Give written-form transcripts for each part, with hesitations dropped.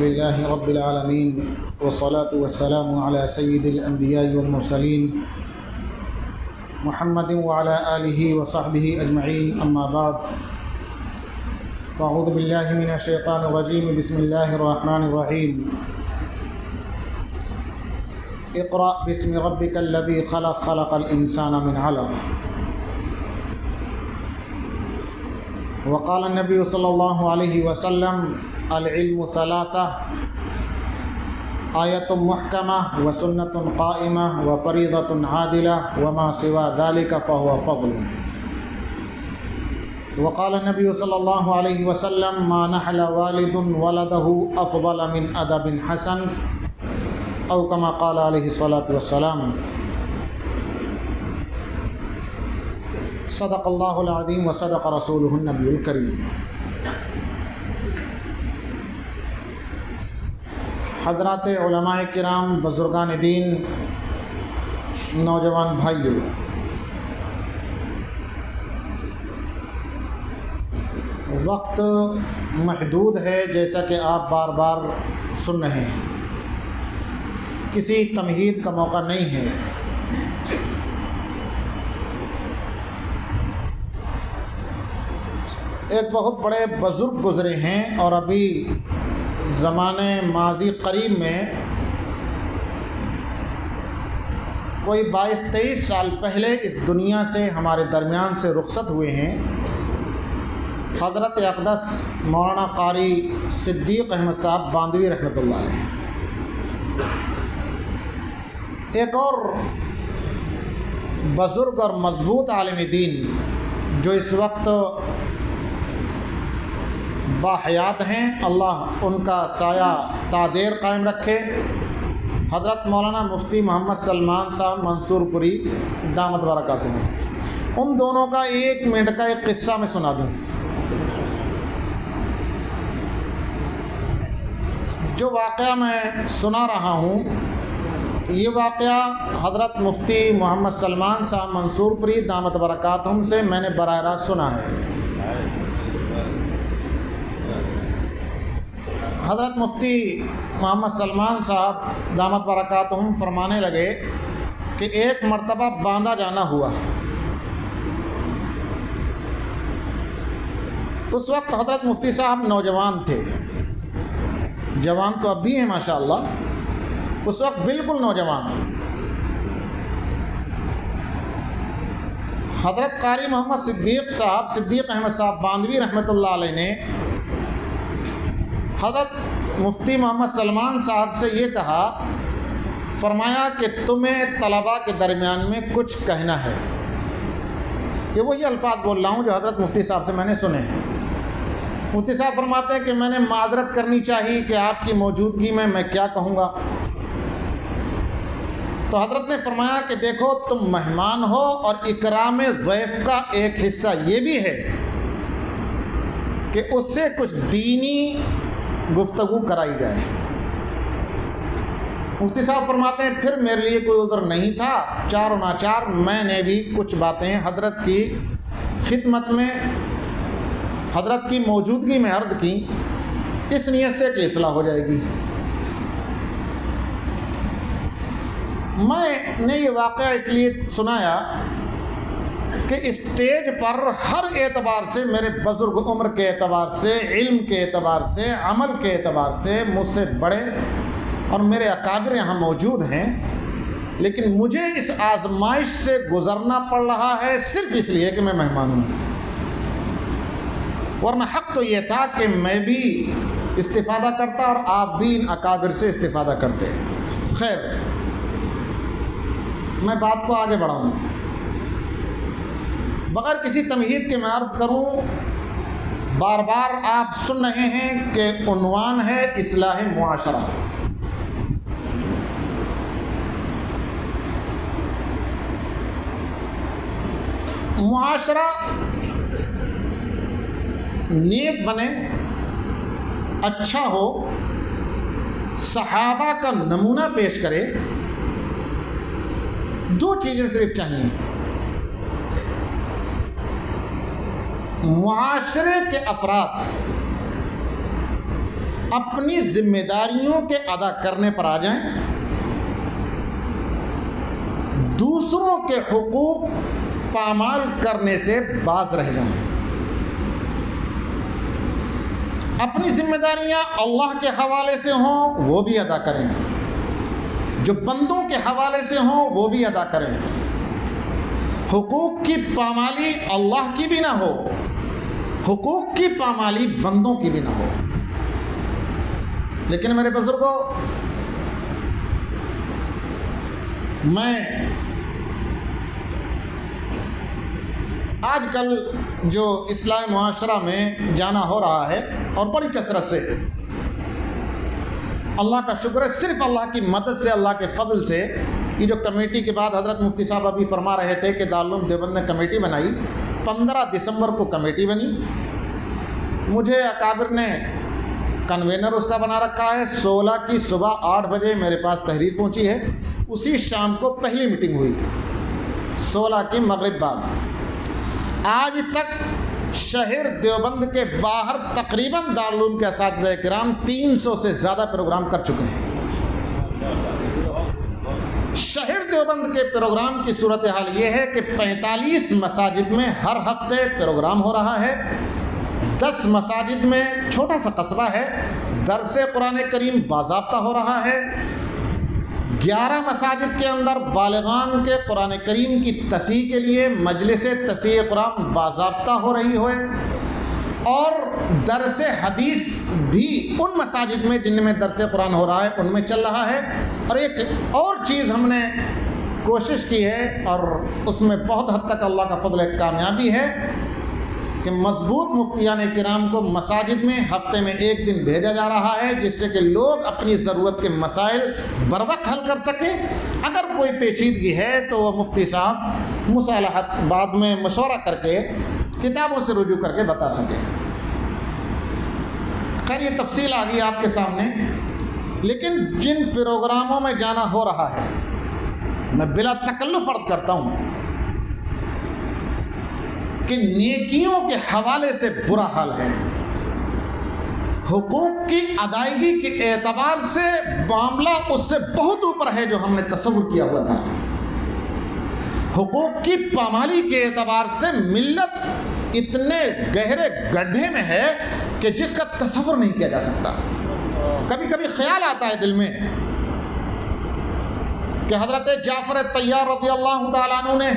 لله رب العالمين والصلاة والسلام على سيد الأنبياء والمرسلين محمد وعلى آله وصحبه أجمعين، أما بعد فأعوذ بالله من الشيطان الرجيم. بسم الله الرحمن الرحيم. اقرأ باسم ربك الذي خلق، خلق الإنسان من علق. وقال النبي صلى الله عليه وسلم: العلم ثلاثة: آية محكمة وسنة قائمة وفريضة عادلة وما سوى ذلك فهو فضل. وقال النبي صلى الله عليه وسلم: ما نحل والد ولده أفضل من أدب حسن، أو كما قال عليه الصلاة والسلام. صدق اللہ العظیم وصدق رسولہ النبی الکریم. حضرات علماء کرام، بزرگان دین، نوجوان بھائیوں، وقت محدود ہے جیسا کہ آپ بار بار سن رہے ہیں. کسی تمہید کا موقع نہیں ہے. ایک بہت بڑے بزرگ گزرے ہیں اور ابھی زمانے ماضی قریب میں کوئی 22-23 سال پہلے اس دنیا سے ہمارے درمیان سے رخصت ہوئے ہیں. حضرت اقدس مولانا قاری صدیق احمد صاحب باندھوی رحمۃ اللہ علیہ. ایک اور بزرگ اور مضبوط عالم دین جو اس وقت باحیات ہیں، اللہ ان کا سایہ تادیر قائم رکھے، حضرت مولانا مفتی محمد سلمان صاحب منصور پوری دامت برکاتہ. ان دونوں کا 1 منٹ کا ایک قصہ میں سنا دوں. جو واقعہ میں سنا رہا ہوں، یہ واقعہ حضرت مفتی محمد سلمان صاحب منصور پوری دامت برکاتہم سے میں نے براہ راست سنا ہے. حضرت مفتی محمد سلمان صاحب دامت برکاتہم فرمانے لگے کہ ایک مرتبہ باندھا جانا ہوا. اس وقت حضرت مفتی صاحب نوجوان تھے. جوان تو اب بھی ہیں ماشاءاللہ، اس وقت بالکل نوجوان. حضرت قاری محمد صدیق احمد صاحب باندھوی رحمۃ اللہ علیہ نے حضرت مفتی محمد سلمان صاحب سے یہ کہا، فرمایا کہ تمہیں طلباء کے درمیان میں کچھ کہنا ہے. یہ وہی الفاظ بول رہا ہوں جو حضرت مفتی صاحب سے میں نے سنے ہیں. مفتی صاحب فرماتے ہیں کہ میں نے معذرت کرنی چاہیے کہ آپ کی موجودگی میں کیا کہوں گا. تو حضرت نے فرمایا کہ دیکھو، تم مہمان ہو اور اکرام ضیف کا ایک حصہ یہ بھی ہے کہ اس سے کچھ دینی گفتگو کرائی جائے. مفتی صاحب فرماتے ہیں پھر میرے لیے کوئی عذر نہیں تھا، چار و ناچار میں نے بھی کچھ باتیں حضرت کی خدمت میں، حضرت کی موجودگی میں عرض کی، اس نیت سے کہ اصلاح ہو جائے گی. میں نے یہ واقعہ اس لیے سنایا کہ اسٹیج پر ہر اعتبار سے، میرے بزرگ عمر کے اعتبار سے، علم کے اعتبار سے، عمل کے اعتبار سے مجھ سے بڑے اور میرے اکابر یہاں موجود ہیں، لیکن مجھے اس آزمائش سے گزرنا پڑ رہا ہے صرف اس لیے کہ میں مہمان ہوں. ورنہ حق تو یہ تھا کہ میں بھی استفادہ کرتا اور آپ بھی ان اکابر سے استفادہ کرتے. خیر، میں بات کو آگے بڑھاؤں بغیر کسی تمہید کے میں عرض کروں. بار بار آپ سن رہے ہیں کہ عنوان ہے اصلاح معاشرہ. معاشرہ نیک بنے، اچھا ہو، صحابہ کا نمونہ پیش کرے. 2 چیزیں صرف چاہیے. معاشرے کے افراد اپنی ذمہ داریوں کے ادا کرنے پر آ جائیں، دوسروں کے حقوق پامال کرنے سے باز رہ جائیں، اپنی ذمہ داریاں اللہ کے حوالے سے ہوں وہ بھی ادا کریں، جو بندوں کے حوالے سے ہوں وہ بھی ادا کریں، حقوق کی پامالی اللہ کی بھی نہ ہو، حقوق کی پامالی بندوں کی بھی نہ ہو۔ لیکن میرے بزرگوں، میں آج کل جو اصلاح معاشرہ میں جانا ہو رہا ہے اور بڑی کثرت سے، اللہ کا شکر ہے، صرف اللہ کی مدد سے، اللہ کے فضل سے، یہ جو کمیٹی کے بعد حضرت مفتی صاحب ابھی فرما رہے تھے کہ دارالعلوم دیوبند نے کمیٹی بنائی، 15 دسمبر کو کمیٹی بنی، مجھے اکابر نے کنوینر اس کا بنا رکھا ہے، 16 کی صبح 8 بجے میرے پاس تحریر پہنچی ہے، اسی شام کو پہلی میٹنگ ہوئی، 16 کی مغرب بعد، آج تک شہر دیوبند کے باہر تقریباً دارالعلوم کے اساتذہ کرام 300 سے زیادہ پروگرام کر چکے ہیں۔ شہر دیوبند کے پروگرام کی صورتحال یہ ہے کہ 45 مساجد میں ہر ہفتے پروگرام ہو رہا ہے، 10 مساجد میں، چھوٹا سا قصبہ ہے، درس قرآن کریم باضابطہ ہو رہا ہے، 11 مساجد کے اندر بالغان کے قرآن کریم کی تصحیح کے لیے مجلس تصحیح قرآن باضابطہ ہو رہی ہے، اور درس حدیث بھی ان مساجد میں جن میں درس قرآن ہو رہا ہے ان میں چل رہا ہے۔ اور ایک اور چیز ہم نے کوشش کی ہے اور اس میں بہت حد تک اللہ کا فضل ایک کامیابی ہے کہ مضبوط مفتیان کرام کو مساجد میں ہفتے میں 1 دن بھیجا جا رہا ہے، جس سے کہ لوگ اپنی ضرورت کے مسائل بروقت حل کر سکیں۔ اگر کوئی پیچیدگی ہے تو وہ مفتی صاحب مصالحت بعد میں مشورہ کر کے کتابوں سے رجوع کر کے بتا سکیں۔ خیر، یہ تفصیل آ گئی آپ کے سامنے، لیکن جن پروگراموں میں جانا ہو رہا ہے میں بلا تکلف عرض کرتا ہوں کہ نیکیوں کے حوالے سے برا حال ہے، حقوق کی ادائیگی کے اعتبار سے معاملہ اس سے بہت اوپر ہے جو ہم نے تصور کیا ہوا تھا، حقوق کی پامالی کے اعتبار سے ملت اتنے گہرے گڈھے میں ہے کہ جس کا تصور نہیں کیا جا سکتا۔ کبھی کبھی خیال آتا ہے دل میں کہ حضرت جعفر طیار رضی اللہ تعالیٰ عنہ نے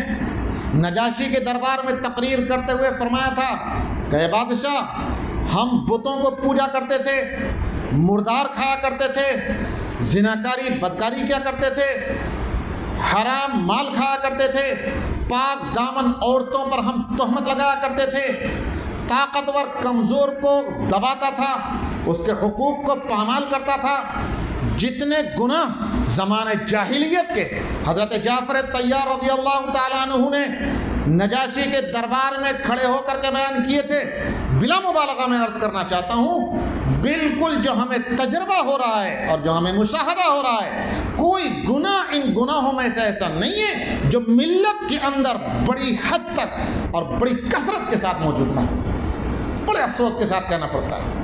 نجاشی کے دربار میں تقریر کرتے ہوئے فرمایا تھا کہ اے بادشاہ، ہم بتوں کو پوجا کرتے تھے، مردار کھایا کرتے تھے، زناکاری بدکاری کیا کرتے تھے، حرام مال کھایا کرتے تھے، پاک دامن عورتوں پر ہم تہمت لگایا کرتے تھے، طاقتور کمزور کو دباتا تھا، اس کے حقوق کو پامال کرتا تھا۔ جتنے گناہ زمانے جاہلیت کے حضرت جعفر طیار رضی اللہ تعالیٰ عنہ نے نجاشی کے دربار میں کھڑے ہو کر کے بیان کیے تھے، بلا مبالغہ میں عرض کرنا چاہتا ہوں، بالکل جو ہمیں تجربہ ہو رہا ہے اور جو ہمیں مشاہدہ ہو رہا ہے، کوئی گناہ ان گناہوں میں سے ایسا نہیں ہے جو ملت کے اندر بڑی حد تک اور بڑی کثرت کے ساتھ موجود نہ ہو۔ بڑے افسوس کے ساتھ کہنا پڑتا ہے۔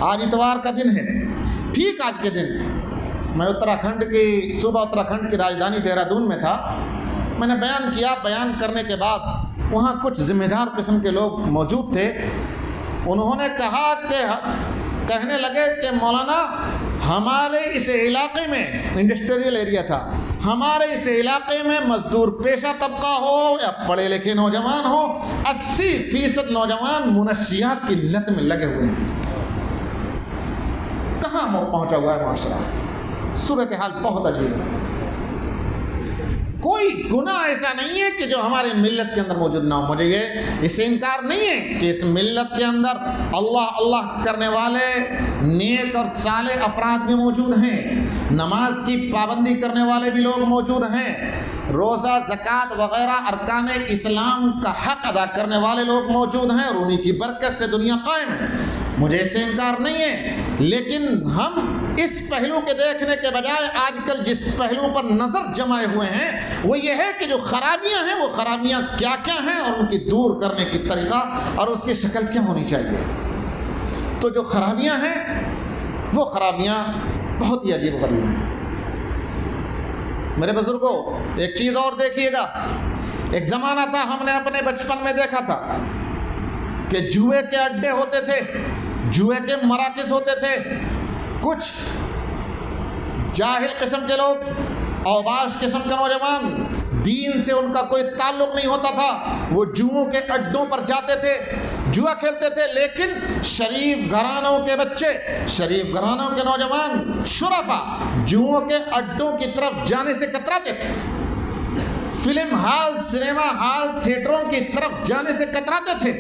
آج اتوار کا دن ہے، ٹھیک آج کے دن میں اتراکھنڈ کی صوبہ اتراکھنڈ کی راجدھانی دہرادون میں تھا، میں نے بیان کیا، بیان کرنے کے بعد وہاں کچھ ذمہ دار قسم کے لوگ موجود تھے، انہوں نے کہا کہ کہنے لگے کہ مولانا ہمارے اس علاقے میں، انڈسٹریل ایریا تھا، ہمارے اس علاقے میں مزدور پیشہ طبقہ ہو یا پڑھے لکھے نوجوان ہو، 80% نوجوان منشیات کی لت میں لگے ہوئے ہیں۔ کہاں پہنچا ہوا ہے معاشرہ؟ صورتحال بہت عجیب ہے۔ کوئی گناہ ایسا نہیں ہے کہ جو ہمارے ملت کے اندر موجود نہ ہو۔ مجھے یہ اس سے انکار نہیں ہے کہ اس ملت کے اندر اللہ اللہ کرنے والے نیک اور صالح افراد بھی موجود ہیں، نماز کی پابندی کرنے والے بھی لوگ موجود ہیں، روزہ زکوٰۃ وغیرہ ارکان اسلام کا حق ادا کرنے والے لوگ موجود ہیں، اور انہی کی برکت سے دنیا قائم ہے، مجھے اس سے انکار نہیں ہے۔ لیکن ہم اس پہلو کے دیکھنے کے بجائے آج کل جس پہلو پر نظر جمائے ہوئے ہیں وہ یہ ہے کہ جو خرابیاں ہیں وہ خرابیاں کیا کیا ہیں اور ان کی دور کرنے کی طریقہ اور اس کی شکل کیا ہونی چاہیے۔ تو جو خرابیاں ہیں وہ خرابیاں بہت ہی عجیب و غریب ہیں۔ میرے بزرگوں، ایک چیز اور دیکھیے گا، ایک زمانہ تھا، ہم نے اپنے بچپن میں دیکھا تھا کہ جوئے کے اڈے ہوتے تھے، جوئے کے مراکز ہوتے تھے، کچھ جاہل قسم کے لوگ، اوباش قسم کے نوجوان، دین سے ان کا کوئی تعلق نہیں ہوتا تھا، وہ جوؤں کے اڈوں پر جاتے تھے، جوا کھیلتے تھے، لیکن شریف گھرانوں کے بچے، شریف گھرانوں کے نوجوان شرفا جوؤں کے اڈوں کی طرف جانے سے کتراتے تھے، فلم ہال، سنیما ہال، تھیٹروں کی طرف جانے سے کتراتے تھے۔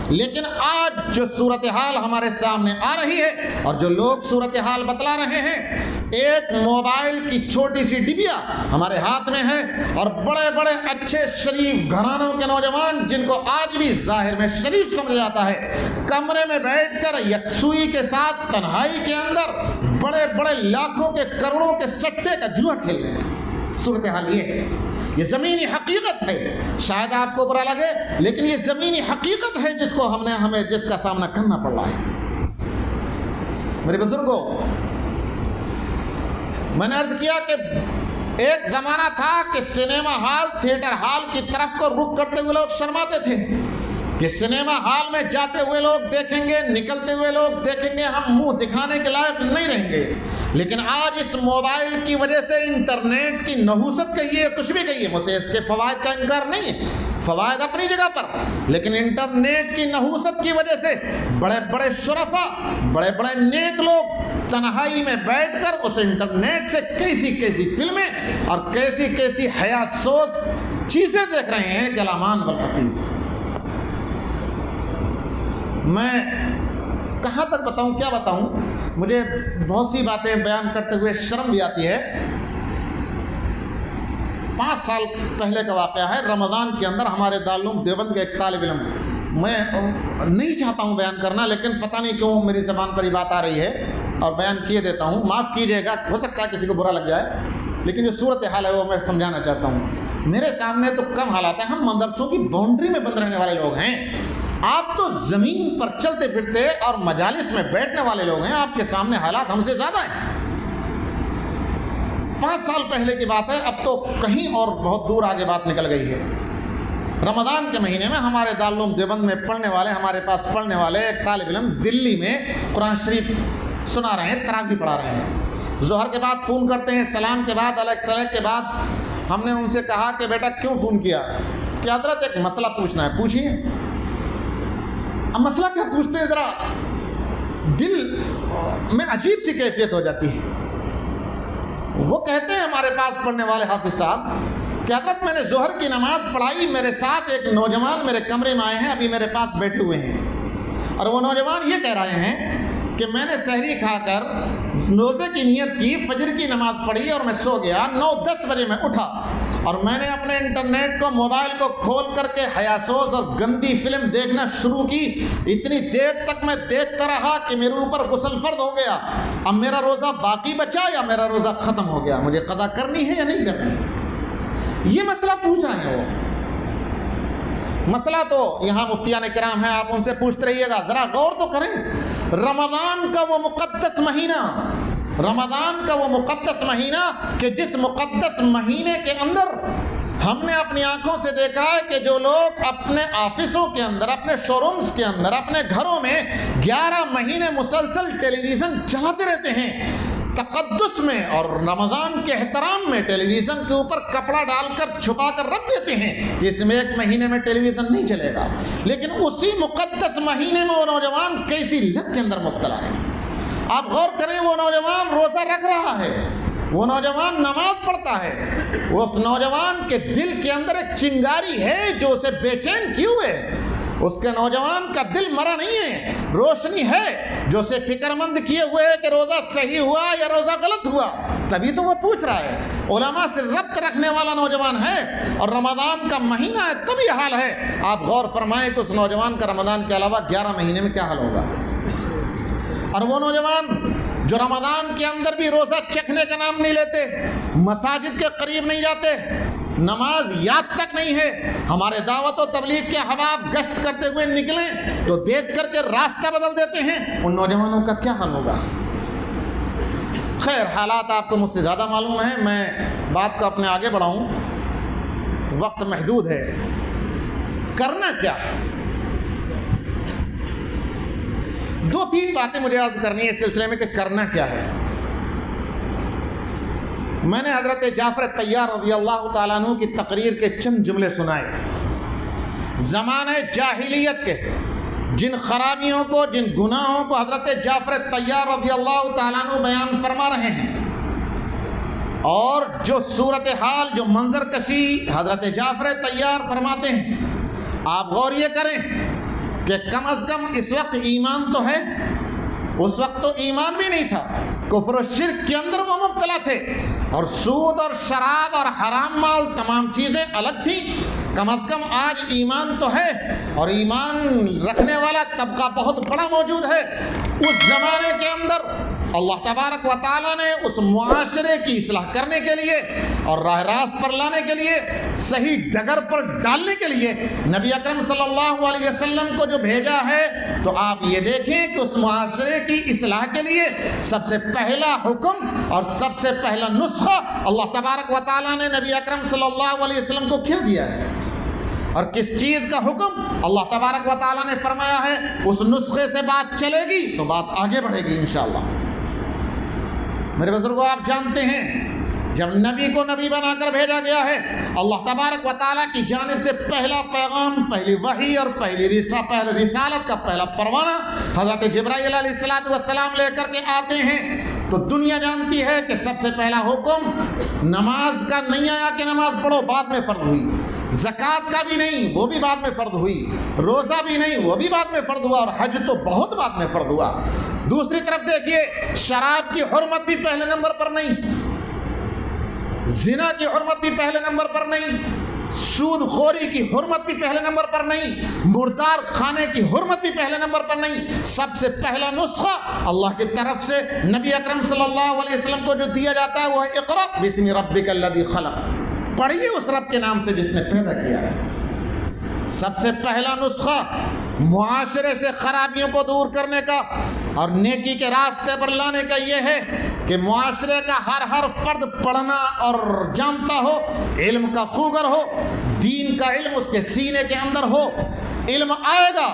لیکن آج جو صورتحال ہمارے سامنے آ رہی ہے اور جو لوگ صورتحال بتلا رہے ہیں، ایک موبائل کی چھوٹی سی ڈبیا ہمارے ہاتھ میں ہے اور بڑے بڑے اچھے شریف گھرانوں کے نوجوان، جن کو آج بھی ظاہر میں شریف سمجھا جاتا ہے، کمرے میں بیٹھ کر یکسوئی کے ساتھ تنہائی کے اندر بڑے بڑے لاکھوں کے کروڑوں کے سٹے کا جوا کھیل رہے ہیں۔ صورتحال یہ ہے، یہ زمینی حقیقت ہے، شاید آپ کو برا لگے لیکن یہ زمینی حقیقت ہے جس کو ہمیں جس کا سامنا کرنا پڑ رہا ہے۔ میرے بزرگوں، میں نے عرض کیا کہ ایک زمانہ تھا کہ سنیما ہال، تھیٹر ہال کی طرف کو رخ کرتے ہوئے لوگ شرماتے تھے کہ سنیما ہال میں جاتے ہوئے لوگ دیکھیں گے، نکلتے ہوئے لوگ دیکھیں گے، ہم منہ دکھانے کے لائق نہیں رہیں گے۔ لیکن آج اس موبائل کی وجہ سے، انٹرنیٹ کی نحوست کہیے، کچھ بھی کہیے، مجھے اس کے فوائد کا انکار نہیں ہے، فوائد اپنی جگہ پر، لیکن انٹرنیٹ کی نحوست کی وجہ سے بڑے بڑے شرفا، بڑے بڑے نیک لوگ تنہائی میں بیٹھ کر اس انٹرنیٹ سے کیسی کیسی فلمیں اور کیسی کیسی حیا سوز چیزیں دیکھ رہے ہیں کہ الامان بالحفیظ۔ میں کہاں تک بتاؤں، کیا بتاؤں، مجھے بہت سی باتیں بیان کرتے ہوئے شرم بھی آتی ہے۔ 5 سال پہلے کا واقعہ ہے، رمضان کے اندر ہمارے دارالعلوم دیوبند کے ایک طالب علم، میں نہیں چاہتا ہوں بیان کرنا لیکن پتہ نہیں کیوں میری زبان پر یہ بات آ رہی ہے اور بیان کیے دیتا ہوں، معاف کیجیے گا، ہو سکتا ہے کسی کو برا لگ جائے، لیکن جو صورتحال ہے وہ میں سمجھانا چاہتا ہوں۔ میرے سامنے تو کم حالات ہیں، ہم مدرسوں کی باؤنڈری میں بند رہنے والے لوگ ہیں، آپ تو زمین پر چلتے پھرتے اور مجالس میں بیٹھنے والے لوگ ہیں، آپ کے سامنے حالات ہم سے زیادہ ہیں۔ 5 سال پہلے کی بات ہے، اب تو کہیں اور بہت دور آگے بات نکل گئی ہے۔ رمضان کے مہینے میں ہمارے دارالعلوم دیوبند میں پڑھنے والے، ہمارے پاس پڑھنے والے ایک طالب علم دلی میں قرآن شریف سنا رہے ہیں، تراویح پڑھا رہے ہیں۔ ظہر کے بعد فون کرتے ہیں، سلام کے بعد، علیہ السلام کے بعد ہم نے ان سے کہا کہ بیٹا کیوں فون کیا؟ کہ حضرت ایک مسئلہ پوچھنا ہے۔ پوچھیے۔ اب مسئلہ کیا پوچھتے ہیں، ذرا دل میں عجیب سی کیفیت ہو جاتی ہے۔ وہ کہتے ہیں ہمارے پاس پڑھنے والے حافظ صاحب کہ حضرت میں نے ظہر کی نماز پڑھائی، میرے ساتھ ایک نوجوان میرے کمرے میں آئے ہیں، ابھی میرے پاس بیٹھے ہوئے ہیں، اور وہ نوجوان یہ کہہ رہے ہیں کہ میں نے سحری کھا کر روزے کی نیت کی، فجر کی نماز پڑھی اور میں سو گیا، 9-10 بجے میں اٹھا اور میں نے اپنے انٹرنیٹ کو، موبائل کو کھول کر کے حیاسوز اور گندی فلم دیکھنا شروع کی۔ اتنی دیر تک میں دیکھتا رہا کہ میرے اوپر غسل فرض ہو گیا۔ اب میرا روزہ باقی بچا یا میرا روزہ ختم ہو گیا؟ مجھے قضا کرنی ہے یا نہیں کرنی ہے؟ یہ مسئلہ پوچھ رہے ہیں وہ۔ مسئلہ تو یہاں مفتیان کرام ہیں، آپ ان سے پوچھتے رہیے گا، ذرا غور تو کریں۔ رمضان کا وہ مقدس مہینہ، رمضان کا وہ مقدس مہینہ کہ جس مقدس مہینے کے اندر ہم نے اپنی آنکھوں سے دیکھا ہے کہ جو لوگ اپنے آفسوں کے اندر، اپنے شو رومز کے اندر، اپنے گھروں میں 11 مہینے مسلسل ٹیلی ویژن چلاتے رہتے ہیں تقدس میں، اور رمضان کے احترام میں ٹیلی ویژن کے اوپر کپڑا ڈال کر چھپا کر رکھ دیتے ہیں کہ اس میں 1 مہینے میں ٹیلی ویژن نہیں چلے گا، لیکن اسی مقدس مہینے میں وہ نوجوان کیسی لت کے اندر مبتلا ہے۔ آپ غور کریں، وہ نوجوان روزہ رکھ رہا ہے، وہ نوجوان نماز پڑھتا ہے، اس نوجوان کے دل کے اندر ایک چنگاری ہے جو اسے بے چین کیے ہوئے ہے۔ اس کے نوجوان کا دل مرا نہیں ہے، روشنی ہے جو اسے فکر مند کیے ہوئے ہے کہ روزہ صحیح ہوا یا روزہ غلط ہوا، تبھی تو وہ پوچھ رہا ہے۔ علماء سے ربط رکھنے والا نوجوان ہے اور رمضان کا مہینہ ہے، تب یہ حال ہے۔ آپ غور فرمائیں کہ اس نوجوان کا رمضان کے علاوہ 11 مہینے میں کیا حال ہوگا۔ اور وہ نوجوان جو رمضان کے اندر بھی روزہ چکھنے کا نام نہیں لیتے، مساجد کے قریب نہیں جاتے، نماز یاد تک نہیں ہے، ہمارے دعوت و تبلیغ کے احباب گشت کرتے ہوئے نکلیں تو دیکھ کر کے راستہ بدل دیتے ہیں، ان نوجوانوں کا کیا حال ہوگا؟ خیر حالات آپ کو مجھ سے زیادہ معلوم ہیں، میں بات کو اپنے آگے بڑھاؤں، وقت محدود ہے۔ کرنا کیا ہے؟ دو تین باتیں مجھے عرض کرنی ہے اس سلسلے میں کہ کرنا کیا ہے۔ میں نے حضرت جعفر طیار رضی اللہ تعالیٰ عنہ کی تقریر کے چند جملے سنائے۔ زمانہ جاہلیت کے جن خرابیوں کو، جن گناہوں کو حضرت جعفر طیار رضی اللہ تعالیٰ عنہ بیان فرما رہے ہیں، اور جو صورتحال، جو منظر کشی حضرت جعفر طیار فرماتے ہیں، آپ غور یہ کریں کہ کم از کم اس وقت ایمان تو ہے، اس وقت تو ایمان بھی نہیں تھا، کفر و شرک کے اندر وہ مبتلا تھے، اور سود اور شراب اور حرام مال تمام چیزیں الگ تھیں۔ کم از کم آج ایمان تو ہے، اور ایمان رکھنے والا طبقہ بہت بڑا موجود ہے۔ اس زمانے کے اندر اللہ تبارک و تعالیٰ نے اس معاشرے کی اصلاح کرنے کے لیے اور راہ راست پر لانے کے لیے، صحیح ڈگر پر ڈالنے کے لیے نبی اکرم صلی اللہ علیہ وسلم کو جو بھیجا ہے، تو آپ یہ دیکھیں کہ اس معاشرے کی اصلاح کے لیے سب سے پہلا حکم اور سب سے پہلا نسخہ اللہ تبارک و تعالیٰ نے نبی اکرم صلی اللہ علیہ وسلم کو کیا دیا ہے، اور کس چیز کا حکم اللہ تبارک و تعالیٰ نے فرمایا ہے۔ اس نسخے سے بات چلے گی تو بات آگے بڑھے گی انشاءاللہ۔ میرے بزرگوں، آپ جانتے ہیں جب نبی کو نبی بنا کر بھیجا گیا ہے، اللہ تبارک و تعالیٰ کی جانب سے پہلا پیغام، پہلی وحی اور پہلی رسالت کا پہلا پروانہ حضرت جبرائیل علیہ السلام لے کر کے آتے ہیں، تو دنیا جانتی ہے کہ سب سے پہلا حکم نماز کا نہیں آیا کہ نماز پڑھو، بعد میں فرض ہوئی۔ زکوٰۃ کا بھی نہیں، وہ بھی بعد میں فرض ہوئی۔ روزہ بھی نہیں، وہ بھی بعد میں فرض ہوا، اور حج تو بہت بعد میں فرض ہوا۔ دوسری طرف دیکھیے، شراب کی حرمت بھی پہلے نمبر پر نہیں، زنا کی حرمت بھی پہلے نمبر پر نہیں، سود خوری کی حرمت بھی پہلے نمبر پر نہیں، مردار کھانے کی حرمت بھی پہلے نمبر پر نہیں۔ سب سے پہلا نسخہ اللہ کی طرف سے نبی اکرم صلی اللہ علیہ وسلم کو جو دیا جاتا ہے وہ ہے اقرأ بسم ربک الذی خلق، پڑھیے اس رب کے نام سے جس نے پیدا کیا ہے۔ سب سے پہلا نسخہ معاشرے سے خرابیوں کو دور کرنے کا اور نیکی کے راستے پر لانے کا یہ ہے کہ معاشرے کا ہر فرد پڑھنا اور جانتا ہو، علم کا خوگر ہو، دین کا علم اس کے سینے کے اندر ہو۔ علم آئے گا،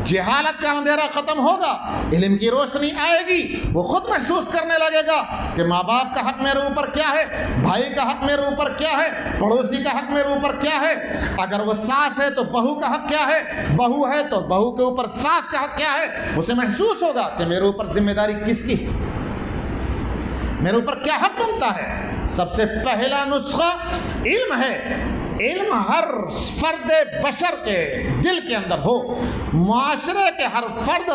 جہالت کا اندھیرا ختم ہوگا، علم کی روشنی آئے گی، وہ خود محسوس کرنے لگے گا کہ ماں باپ کا حق میرے اوپر کیا ہے، بھائی کا حق میرے اوپر کیا ہے، پڑوسی کا حق میرے اوپر کیا ہے، اگر وہ ساس ہے تو بہو کا حق کیا ہے، بہو ہے تو بہو کے اوپر ساس کا حق کیا ہے۔ اسے محسوس ہوگا کہ میرے اوپر ذمہ داری کس کی، میرے اوپر کیا حق بنتا ہے۔ سب سے پہلا نسخہ علم ہے۔ علم ہر فرد بشر کے دل کے اندر ہو، معاشرے کے ہر فرد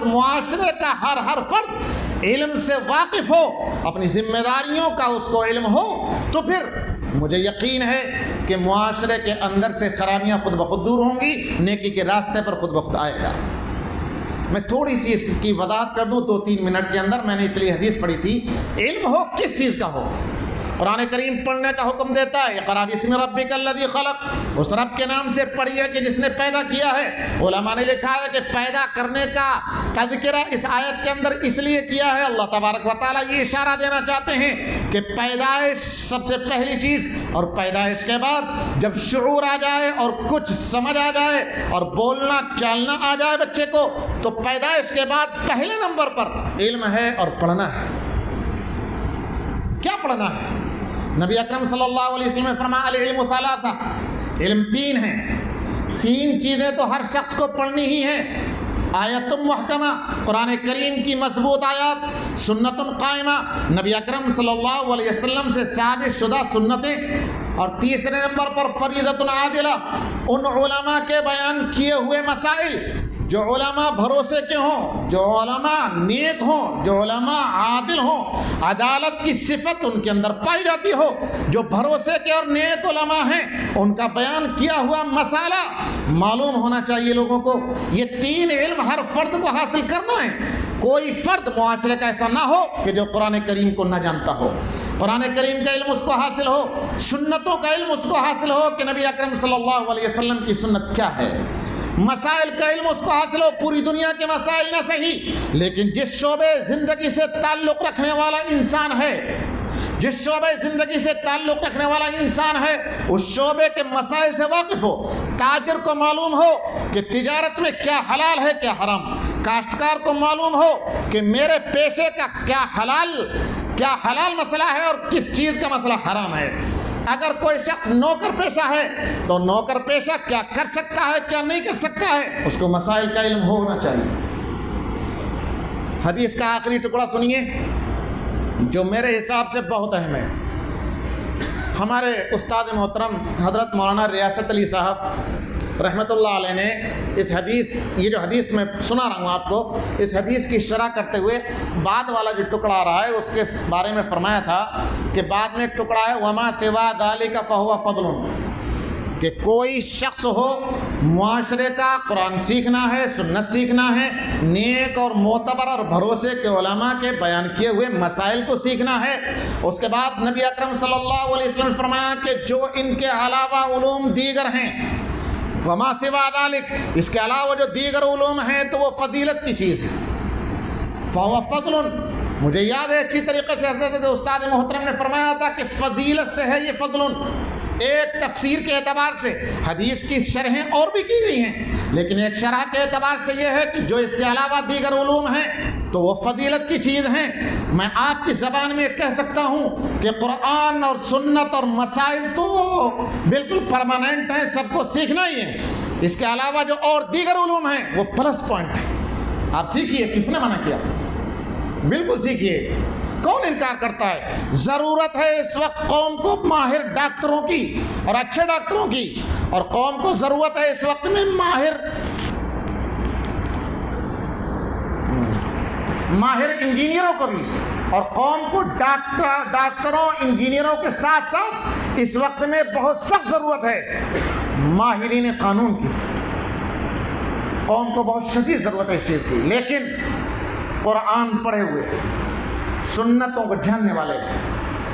معاشرے کا ہر فرد علم سے واقف ہو، اپنی ذمہ داریوں کا اس کو علم ہو، تو پھر مجھے یقین ہے کہ معاشرے کے اندر سے خرابیاں خود بخود دور ہوں گی، نیکی کے راستے پر خود بخود آئے گا۔ میں تھوڑی سی اس کی وضاحت کر دوں 2-3 منٹ کے اندر۔ میں نے اس لیے حدیث پڑھی تھی، علم ہو کس چیز کا ہو، قرآن کریم پڑھنے کا حکم دیتا ہے، اقرأ بسم ربک الذی خلق، اس رب کے نام سے پڑھیے کہ جس نے پیدا کیا ہے۔ علماء نے لکھا ہے کہ پیدا کرنے کا تذکرہ اس آیت کے اندر اس لیے کیا ہے، اللہ تبارک و تعالیٰ یہ اشارہ دینا چاہتے ہیں کہ پیدائش سب سے پہلی چیز، اور پیدائش کے بعد جب شعور آ جائے اور کچھ سمجھ آ جائے اور بولنا چالنا آ جائے بچے کو، تو پیدائش کے بعد پہلے نمبر پر علم ہے اور پڑھنا ہے۔ کیا پڑھنا ہے؟ نبی اکرم صلی اللہ علیہ وسلم نے فرمایا العلم ثلاثہ، علم 3 ہیں، 3 چیزیں تو ہر شخص کو پڑھنی ہی ہیں۔ آیت محکمہ، قرآن کریم کی مضبوط آیات، سنت قائمہ، نبی اکرم صلی اللہ علیہ وسلم سے ثابت شدہ سنتیں، اور تیسرے نمبر پر فریضۃ عادلہ، ان علماء کے بیان کیے ہوئے مسائل جو علماء بھروسے کے ہوں، جو علماء نیک ہوں، جو علماء عادل ہوں، عدالت کی صفت ان کے اندر پائی جاتی ہو، جو بھروسے کے اور نیک علماء ہیں، ان کا بیان کیا ہوا مسئلہ معلوم ہونا چاہیے لوگوں کو۔ یہ 3 علم ہر فرد کو حاصل کرنا ہے۔ کوئی فرد معاشرے کا ایسا نہ ہو کہ جو قرآن کریم کو نہ جانتا ہو، قرآن کریم کا علم اس کو حاصل ہو، سنتوں کا علم اس کو حاصل ہو کہ نبی اکرم صلی اللہ علیہ وسلم کی سنت کیا ہے، مسائل کا علم اس کو حاصل ہو، پوری دنیا کے مسائل نہ صحیح، لیکن جس شعبے زندگی سے تعلق رکھنے والا انسان ہے، جس شعبے زندگی سے تعلق رکھنے والا انسان ہے، اس شعبے کے مسائل سے واقف ہو۔ تاجر کو معلوم ہو کہ تجارت میں کیا حلال ہے کیا حرام، کاشتکار کو معلوم ہو کہ میرے پیشے کا کیا حلال مسئلہ ہے اور کس چیز کا مسئلہ حرام ہے۔ اگر کوئی شخص نوکر پیشہ ہے تو نوکر پیشہ کیا کر سکتا ہے کیا نہیں کر سکتا ہے، اس کو مسائل کا علم ہونا چاہیے۔ حدیث کا آخری ٹکڑا سنیے جو میرے حساب سے بہت اہم ہے۔ ہمارے استاد محترم حضرت مولانا ریاست علی صاحب رحمۃ اللہ علیہ نے اس حدیث، یہ جو حدیث میں سنا رہا ہوں آپ کو، اس حدیث کی شرح کرتے ہوئے بعد والا جو ٹکڑا آ رہا ہے اس کے بارے میں فرمایا تھا کہ بعد میں ایک ٹکڑا ہے وما سوا ذالک فہو فضل، کہ کوئی شخص ہو معاشرے کا قرآن سیکھنا ہے، سنت سیکھنا ہے، نیک اور معتبر اور بھروسے کے علماء کے بیان کیے ہوئے مسائل کو سیکھنا ہے۔ اس کے بعد نبی اکرم صلی اللہ علیہ وسلم نے فرمایا کہ جو ان کے علاوہ علوم دیگر ہیں، وما سوا ذالک، اس کے علاوہ جو دیگر علوم ہیں تو وہ فضیلت کی چیز ہے، فہو فضل۔ مجھے یاد ہے اچھی طریقے سے حضرت استاد محترم نے فرمایا تھا کہ فضیلت سے ہے یہ فضل۔ ایک تفسیر کے اعتبار سے حدیث کی شرحیں اور بھی کی گئی ہیں، لیکن ایک شرح کے اعتبار سے یہ ہے کہ جو اس کے علاوہ دیگر علوم ہیں تو وہ فضیلت کی چیز ہیں۔ میں آپ کی زبان میں کہہ سکتا ہوں کہ قرآن اور سنت اور مسائل تو بالکل پرماننٹ ہیں، سب کو سیکھنا ہی ہے۔ اس کے علاوہ جو اور دیگر علوم ہیں وہ پلس پوائنٹ ہیں، آپ سیکھیے، کس نے منع کیا؟ بالکل سیکھیے، کون انکار کرتا ہے؟ ضرورت ہے اس وقت قوم کو ماہر ڈاکٹروں کی اور اچھے ڈاکٹروں کی، اور قوم کو ضرورت ہے اس وقت میں ماہر انجینئروں کو بھی، اور قوم کو ڈاکٹروں انجینئروں کے ساتھ ساتھ اس وقت میں بہت سخت ضرورت ہے ماہرین قانون کی۔ قوم کو بہت شدید ضرورت ہے اس چیز کی، لیکن قرآن پڑھے ہوئے، سنتوں کو جاننے والے،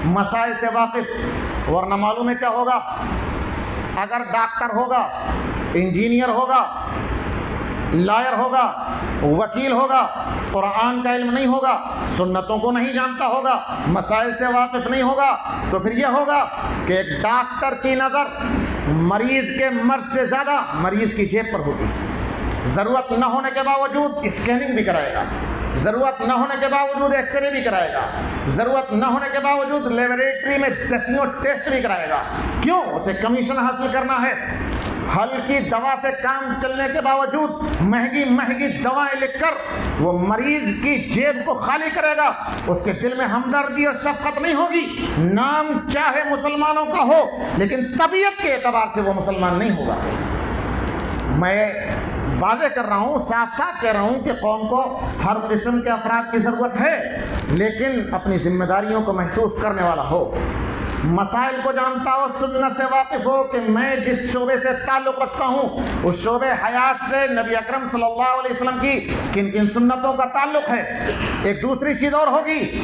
مسائل سے واقف، ورنہ معلوم ہے کیا ہوگا؟ اگر ڈاکٹر ہوگا، انجینئر ہوگا، لائر ہوگا، وکیل ہوگا، قرآن کا علم نہیں ہوگا، سنتوں کو نہیں جانتا ہوگا، مسائل سے واقف نہیں ہوگا، تو پھر یہ ہوگا کہ ایک ڈاکٹر کی نظر مریض کے مرض سے زیادہ مریض کی جیب پر ہوگی۔ ضرورت نہ ہونے کے باوجود اسکیننگ بھی کرائے گا، ضرورت نہ ہونے کے باوجود ایکس رے بھی کرائے گا، ضرورت نہ ہونے کے باوجود لیبوریٹری میں دسیوں ٹیسٹ بھی کرائے گا۔ کیوں؟ اسے کمیشن حاصل کرنا ہے۔ ہلکی دوا سے کام چلنے کے باوجود مہنگی مہنگی دوائیں لکھ کر وہ مریض کی جیب کو خالی کرے گا، اس کے دل میں ہمدردی اور شفقت نہیں ہوگی۔ نام چاہے مسلمانوں کا ہو لیکن طبیعت کے اعتبار سے وہ مسلمان نہیں ہوگا۔ میں واضح کر رہا ہوں، صاف صاف کہہ رہا ہوں کہ قوم کو ہر قسم کے افراد کی ضرورت ہے، لیکن اپنی ذمہ داریوں کو محسوس کرنے والا ہو، مسائل کو جانتا ہو، سنت سے واقف ہو کہ میں جس شعبے سے تعلق رکھتا ہوں اس شعبے حیات سے نبی اکرم صلی اللہ علیہ وسلم کی کن کن سنتوں کا تعلق ہے۔ ایک دوسری چیز اور ہوگی،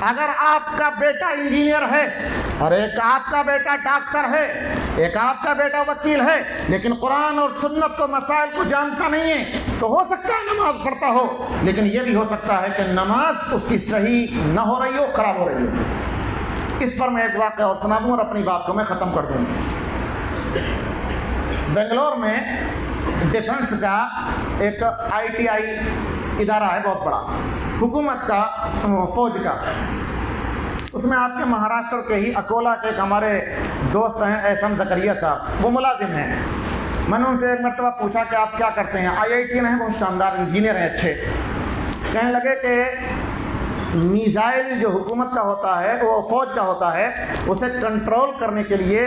اگر آپ کا بیٹا انجینئر ہے اور ایک آپ کا بیٹا ڈاکٹر ہے، ایک آپ کا بیٹا وکیل ہے، لیکن قرآن اور سنت کو مسائل کو جانتا نہیں ہے، تو ہو سکتا ہے نماز پڑھتا ہو، لیکن یہ بھی ہو سکتا ہے کہ نماز اس کی صحیح نہ ہو رہی ہو، خراب ہو رہی ہو۔ اس پر میں ایک واقعہ اور سنا دوں اور اپنی بات کو میں ختم کر دوں۔ بنگلور میں ڈیفنس کا ایک ITI ادارہ ہے، بہت بڑا، حکومت کا، فوج کا۔ اس میں آپ کے مہاراشٹر کے ہی اکولا کے ایک ہمارے دوست ہیں احسن زکریا صاحب، وہ ملازم ہیں۔ میں نے ان سے ایک مرتبہ پوچھا کہ آپ کیا کرتے ہیں؟ IIT ہیں، بہت شاندار انجینئر ہیں، اچھے۔ کہنے لگے کہ میزائل جو حکومت کا ہوتا ہے، وہ فوج کا ہوتا ہے، اسے کنٹرول کرنے کے لیے،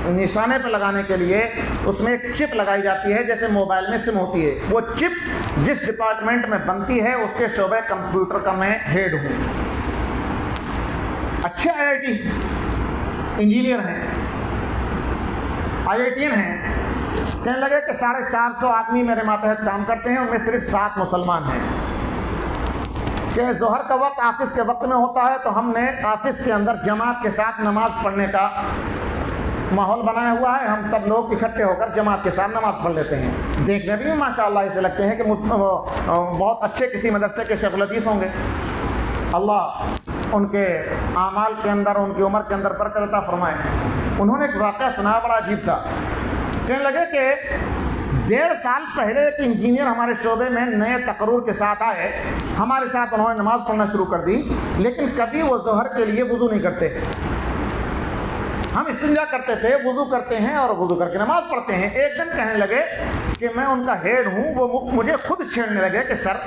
نشانے پہ لگانے کے لیے اس میں ایک چپ لگائی جاتی ہے، جیسے موبائل میں سم ہوتی ہے۔ وہ چپ جس ڈپارٹمنٹ میں بنتی ہے اس کے شعبے کمپیوٹر کا میں ہیڈ ہوں۔ اچھے IIT انجینئر ہیں، IITian ہیں۔ کہنے لگے کہ 450 آدمی میرے ماتحت کام کرتے ہیں، ان میں صرف 7 مسلمان ہیں۔ کہ ظہر کا وقت آفس کے وقت میں ہوتا ہے تو ہم نے آفس کے اندر جماعت کے ساتھ نماز پڑھنے کا ماحول بنایا ہوا ہے، ہم سب لوگ اکٹھے ہو کر جماعت کے ساتھ نماز پڑھ لیتے ہیں. دیکھنے بھی ماشاءاللہ ایسے لگتے ہیں کہ بہت اچھے کسی مدرسے کے شیخ الحدیث ہوں گے. اللہ ان کے اعمال کے اندر، ان کی عمر کے اندر برکت عطا فرمائے. انہوں نے ایک واقعہ سنا بڑا عجیب سا. کہنے لگے کہ 1.5 سال پہلے ایک انجینئر ہمارے شعبے میں نئے تقرر کے ساتھ آئے. ہمارے ساتھ انہوں نے نماز پڑھنا شروع کر دی، لیکن کبھی وہ ظہر کے لیے وضو نہیں کرتے. ہم استنجا کرتے تھے، وضو کرتے ہیں اور وضو کر کے نماز پڑھتے ہیں. ایک دن کہنے لگے کہ میں ان کا ہیڈ ہوں، وہ مجھے خود چھیڑنے لگے کہ سر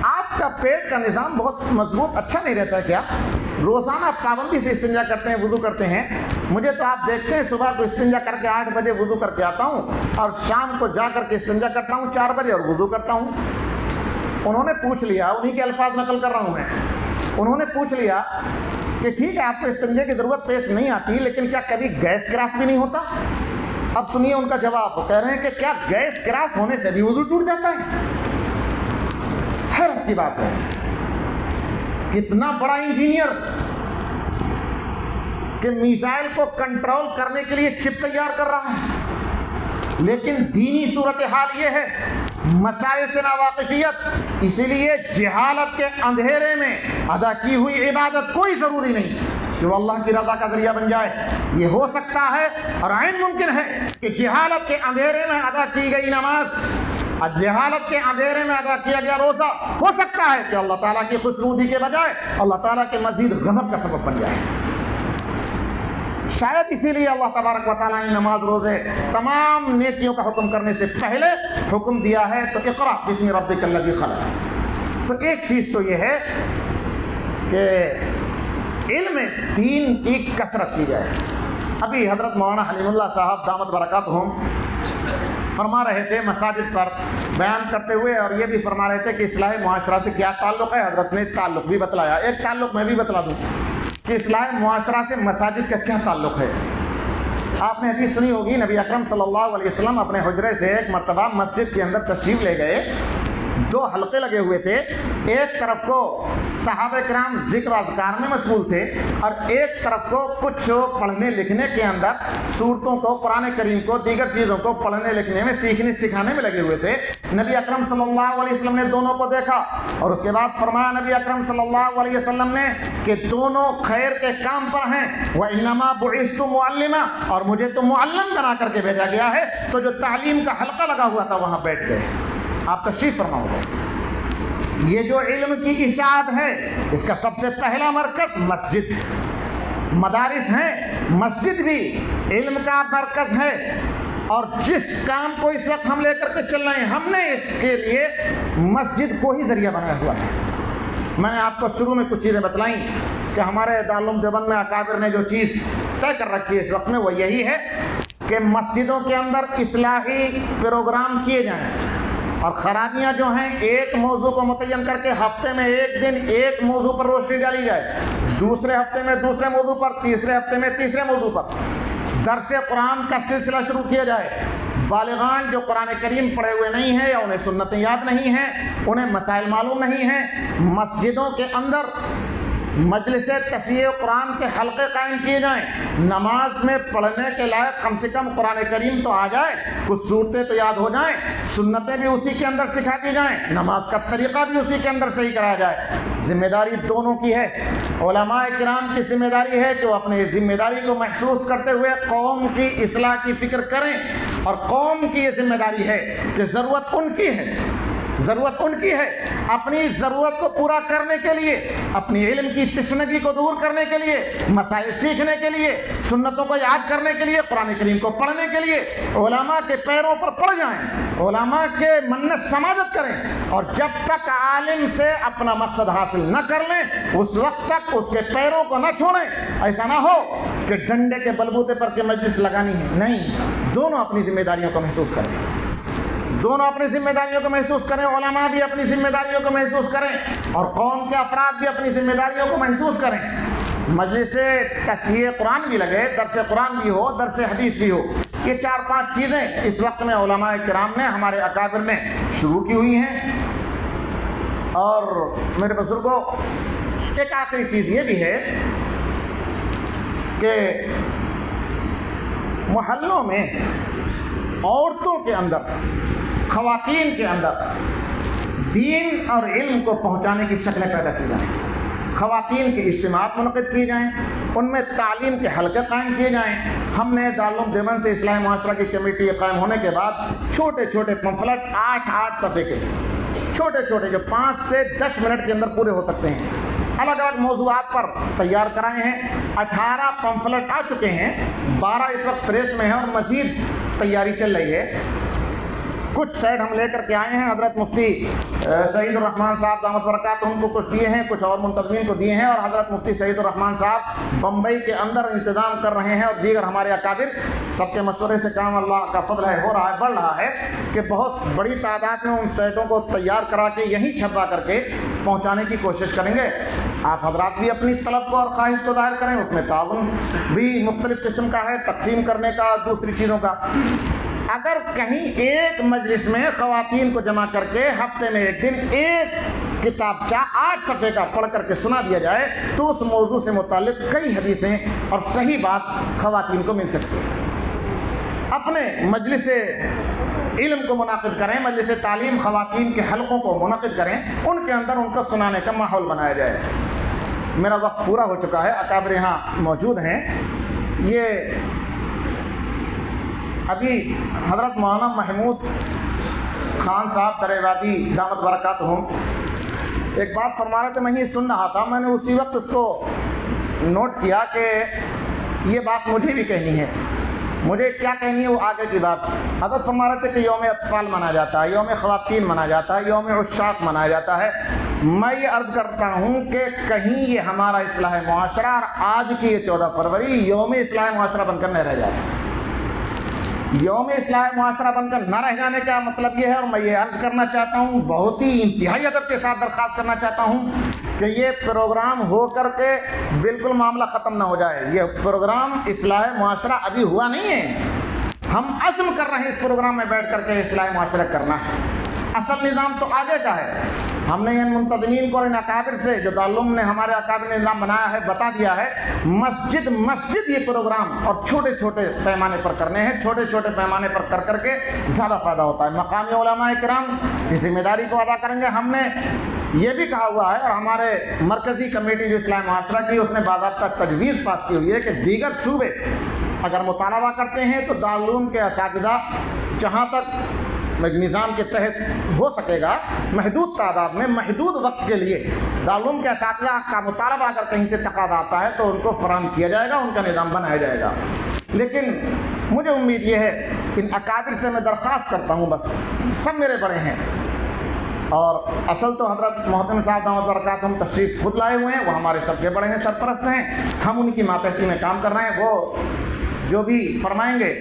آپ کا پیٹ کا نظام بہت مضبوط اچھا نہیں رہتا ہے کیا؟ روزانہ پابندی سے استنجا کرتے ہیں، وضو کرتے ہیں. مجھے تو آپ دیکھتے ہیں صبح کو استنجا کر کے 8 بجے وضو کر کے آتا ہوں اور شام کو جا کر کے استنجا کرتا ہوں 4 بجے اور وضو کرتا ہوں. انہوں نے پوچھ لیا، انہی کے الفاظ نقل کر رہا ہوں میں، انہوں نے پوچھ لیا کہ ٹھیک ہے آپ کو استنجے کی ضرورت پیش نہیں آتی، لیکن کیا کبھی گیس کراس بھی نہیں ہوتا؟ اب سنیے ان کا جواب. وہ کہہ رہے ہیں کہ کیا گیس کراس ہونے سے بھی وضو ٹوٹ جاتا ہے؟ حیرت کی بات ہے، اتنا بڑا انجینئر کہ میزائل کو کنٹرول کرنے کے لیے چپ تیار کر رہا ہے، لیکن دینی صورتحال یہ ہے مسائل سے ناواقفیت. اسی لیے جہالت کے اندھیرے میں ادا کی ہوئی عبادت کوئی ضروری نہیں کہ وہ اللہ کی رضا کا ذریعہ بن جائے. یہ ہو سکتا ہے اور عین ممکن ہے کہ جہالت کے اندھیرے میں ادا کی گئی نماز اور جہالت کے اندھیرے میں ادا کیا گیا روزہ ہو سکتا ہے کہ اللہ تعالیٰ کی خوشنودی کے بجائے اللہ تعالیٰ کے مزید غضب کا سبب بن جائے. شاید اسی لیے اللہ تبارک و تعالیٰ نے نماز روزے تمام نیکیوں کا حکم کرنے سے پہلے حکم دیا ہے تو اقرأ بسم ربک الذی خلق. تو ایک چیز تو یہ ہے کہ علم دین کی کثرت کی جائے. ابھی حضرت مولانا حلیم اللہ صاحب دامت برکاتہم فرما رہے تھے مساجد پر بیان کرتے ہوئے، اور یہ بھی فرما رہے تھے کہ اصلاح معاشرہ سے کیا تعلق ہے. حضرت نے تعلق بھی بتلایا. ایک تعلق میں بھی بتلا دوں کہ اصلاح معاشرہ سے مساجد کا کیا تعلق ہے. آپ نے حدیث سنی ہوگی، نبی اکرم صلی اللہ علیہ وسلم اپنے حجرے سے ایک مرتبہ مسجد کے اندر تشریف لے گئے. 2 حلقے لگے ہوئے تھے، ایک طرف کو صحابہ کرام ذکر و اذکار میں مشغول تھے اور ایک طرف کو کچھ پڑھنے لکھنے کے اندر سورتوں کو، قرآن کریم کو، دیگر چیزوں کو پڑھنے لکھنے میں، سیکھنے سکھانے میں لگے ہوئے تھے. نبی اکرم صلی اللہ علیہ وسلم نے دونوں کو دیکھا اور اس کے بعد فرمایا نبی اکرم صلی اللہ علیہ وسلم نے کہ دونوں خیر کے کام پر ہیں. وَإِنَّمَا بُعِثْتُ مُعَلِّمًا، اور مجھے تو معلم بنا کر کے بھیجا گیا ہے. تو جو تعلیم کا حلقہ لگا ہوا تھا وہاں بیٹھ گئے. آپ تشریف فرماؤ گے. یہ جو علم کی اشاعت ہے اس کا سب سے پہلا مرکز مسجد. مدارس ہیں، مسجد بھی علم کا مرکز ہے. اور جس کام کو اس وقت ہم لے کر کے چل رہے ہیں، ہم نے اس کے لیے مسجد کو ہی ذریعہ بنایا ہوا ہے. میں نے آپ کو شروع میں کچھ چیزیں بتلائیں کہ ہمارے دارالعلوم دیوبند میں اکابر نے جو چیز طے کر رکھی ہے اس وقت میں وہ یہی ہے کہ مسجدوں کے اندر اصلاحی پروگرام کیے جائیں اور خرابیاں جو ہیں ایک موضوع کو متعین کر کے ہفتے میں ایک دن ایک موضوع پر روشنی ڈالی جائے، دوسرے ہفتے میں دوسرے موضوع پر، تیسرے ہفتے میں تیسرے موضوع پر. درس قرآن کا سلسلہ شروع کیا جائے. بالغان جو قرآن کریم پڑھے ہوئے نہیں ہیں یا انہیں سنتیں یاد نہیں ہیں، انہیں مسائل معلوم نہیں ہیں، مسجدوں کے اندر مجلس تصحیح قرآن کے حلقے قائم کیے جائیں. نماز میں پڑھنے کے لائق کم سے کم قرآن کریم تو آ جائے، کچھ صورتیں تو یاد ہو جائیں، سنتیں بھی اسی کے اندر سکھا دی جائیں، نماز کا طریقہ بھی اسی کے اندر صحیح کرایا جائے. ذمہ داری دونوں کی ہے. علماء کرام کی ذمہ داری ہے کہ وہ اپنی ذمہ داری کو محسوس کرتے ہوئے قوم کی اصلاح کی فکر کریں، اور قوم کی یہ ذمہ داری ہے کہ ضرورت ان کی ہے، ضرورت ان کی ہے اپنی ضرورت کو پورا کرنے کے لیے، اپنی علم کی تشنگی کو دور کرنے کے لیے، مسائل سیکھنے کے لیے، سنتوں کو یاد کرنے کے لیے، قرآن کریم کو پڑھنے کے لیے علماء کے پیروں پر پڑ جائیں، علماء کے منت سماجت کریں. اور جب تک عالم سے اپنا مقصد حاصل نہ کر لیں اس وقت تک اس کے پیروں کو نہ چھوڑیں. ایسا نہ ہو کہ ڈنڈے کے بلبوتے پر کے مجلس لگانی ہے، نہیں، دونوں اپنی ذمہ داریوں کو محسوس کریں، دونوں اپنی ذمہ داریوں کو محسوس کریں. علماء بھی اپنی ذمہ داریوں کو محسوس کریں اور قوم کے افراد بھی اپنی ذمہ داریوں کو محسوس کریں. مجلس تصحیح قرآن بھی لگے، درس قرآن بھی ہو، درس حدیث بھی ہو. یہ 4-5 چیزیں اس وقت میں علماء کرام نے، ہمارے اکابر نے شروع کی ہوئی ہیں. اور میرے بزرگوں، ایک آخری چیز یہ بھی ہے کہ محلوں میں عورتوں کے اندر، خواتین کے اندر دین اور علم کو پہنچانے کی شکلیں پیدا کی جائیں، خواتین کے اجتماعات منعقد کیے جائیں، ان میں تعلیم کے حلقے قائم کیے جائیں۔ ہم نے دارالعلوم دیوبند سے اسلامی معاشرہ کی کمیٹی قائم ہونے کے بعد چھوٹے چھوٹے پمفلٹ 8 صفحے کے، چھوٹے چھوٹے جو 5 سے 10 منٹ کے اندر پورے ہو سکتے ہیں، الگ الگ موضوعات پر تیار کرائے ہیں۔ 18 پمفلٹ آ چکے ہیں، 12 اس وقت پریس میں ہیں اور مزید تیاری چل رہی ہے۔ کچھ سیٹ ہم لے کر کے آئے ہیں، حضرت مفتی سعید الرحمان صاحب دامت برکاتہم کو کچھ دیے ہیں، کچھ اور منتظمین کو دیے ہیں، اور حضرت مفتی سعید الرحمان صاحب بمبئی کے اندر انتظام کر رہے ہیں، اور دیگر ہمارے اکابر سب کے مشورے سے کام اللہ کا فضل ہے ہو رہا ہے، بڑھ رہا ہے کہ بہت بڑی تعداد میں ان سیٹوں کو تیار کرا کے یہیں چھپا کر کے پہنچانے کی کوشش کریں گے۔ آپ حضرات بھی اپنی طلب کو اور خواہش کو ظاہر کریں، اس میں تعاون بھی مختلف قسم کا ہے، تقسیم کرنے کا، دوسری چیزوں کا۔ اگر کہیں ایک مجلس میں خواتین کو جمع کر کے ہفتے میں ایک دن ایک کتابچہ 8 صفحے کا پڑھ کر کے سنا دیا جائے تو اس موضوع سے متعلق کئی حدیثیں اور صحیح بات خواتین کو مل سکتی ہے۔ اپنے مجلس علم کو منعقد کریں، مجلس تعلیم خواتین کے حلقوں کو منعقد کریں، ان کے اندر ان کو سنانے کا ماحول بنایا جائے۔ میرا وقت پورا ہو چکا ہے، اکابر یہاں موجود ہیں۔ یہ ابھی حضرت مولانا محمود خان صاحب درے وادی دامت برکاتہم ایک بات فرما رہے تھے، میں یہ سن رہا تھا، میں نے اسی وقت اس کو نوٹ کیا کہ یہ بات مجھے بھی کہنی ہے۔ مجھے کیا کہنی ہے وہ آگے کی بات۔ حضرت فرما رہے تھے کہ یوم اطفال منایا جاتا ہے، یوم خواتین منایا جاتا ہے، یوم عشاق منایا جاتا ہے۔ میں یہ عرض کرتا ہوں کہ کہیں یہ ہمارا اصلاح معاشرہ اور آج کی یہ 14 فروری یوم اصلاح معاشرہ بن کر نہ رہ جائے۔ یوم اصلاح معاشرہ بن کر نہ رہ جانے کا مطلب یہ ہے، اور میں یہ عرض کرنا چاہتا ہوں، بہت ہی انتہائی ادب کے ساتھ درخواست کرنا چاہتا ہوں کہ یہ پروگرام ہو کر کے بالکل معاملہ ختم نہ ہو جائے۔ یہ پروگرام اصلاح معاشرہ ابھی ہوا نہیں ہے، ہم عزم کر رہے ہیں اس پروگرام میں بیٹھ کر کے اصلاح معاشرہ کرنا ہے۔ اصل نظام تو آگے کا ہے۔ ہم نے ان منتظمین کو اور ان اکابر سے جو دارالعلوم نے ہمارے اکابر نے نظام بنایا ہے بتا دیا ہے، مسجد مسجد یہ پروگرام اور چھوٹے چھوٹے پیمانے پر کرنے ہیں، چھوٹے چھوٹے پیمانے پر کر کر کے زیادہ فائدہ ہوتا ہے۔ مقامی علماء کرام اس ذمہ داری کو ادا کریں گے۔ ہم نے یہ بھی کہا ہوا ہے، اور ہمارے مرکزی کمیٹی جو اصلاح معاشرہ کی اس نے باضابطہ تجویز پاس کی ہوئی ہے کہ دیگر صوبے اگر مطالبہ کرتے ہیں تو دارالعلوم کے اساتذہ جہاں تک نظام کے تحت ہو سکے گا، محدود تعداد میں محدود وقت کے لیے دارالعلوم کے اساتذہ کا مطالبہ اگر کہیں سے تقاضا آتا ہے تو ان کو فراہم کیا جائے گا، ان کا نظام بنایا جائے گا۔ لیکن مجھے امید یہ ہے، ان اکابر سے میں درخواست کرتا ہوں، بس سب میرے بڑے ہیں، اور اصل تو حضرت محترم صاحب دامت برکاتہم تشریف خود لائے ہوئے ہیں، وہ ہمارے سب کے بڑے ہیں، سرپرست ہیں، ہم ان کی ماتحتی میں کام کر رہے ہیں، وہ جو بھی فرمائیں گے۔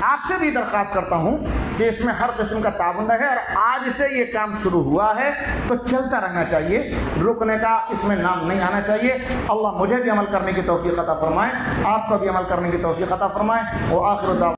آپ سے بھی درخواست کرتا ہوں کہ اس میں ہر قسم کا تعاون رہے، اور آج سے یہ کام شروع ہوا ہے تو چلتا رہنا چاہیے، رکنے کا اس میں نام نہیں آنا چاہیے۔ اللہ مجھے بھی عمل کرنے کی توفیق عطا فرمائے، آپ کو بھی عمل کرنے کی توفیق عطا فرمائے۔ وآخر دعوانا